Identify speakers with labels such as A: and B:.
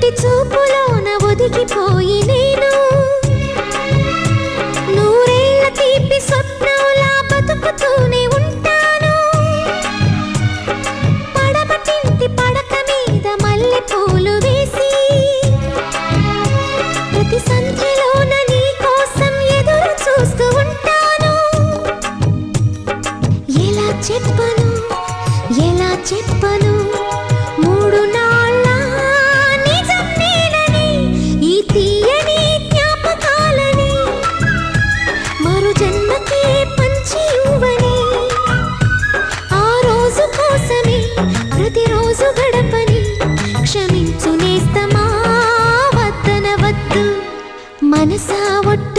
A: కంటి చూపులోన ఒదిగిపోయి నేను నూరేళ్ల తీపి స్వప్నంలా బతుకుతూనే ఉంటాను. పడమటింటి పడక మీద మల్లె పూలు వేసి ప్రతి సంధ్యలోన నీ కోసం ఎదురు చూస్తూ ఉంటాను. ఎలా చెప్పను ఎలా చెప్పను మూడు నాళ్ళ నిజం నేనని ఈ తీయని జ్ఞాపకాలని మరు జన్మకే పంచి ఇవ్వని ఆ రోజు కోసమే ప్రతిరోజు గడపని క్షమించు నేస్తమా వద్దనవద్దు మనసా ఒట్టు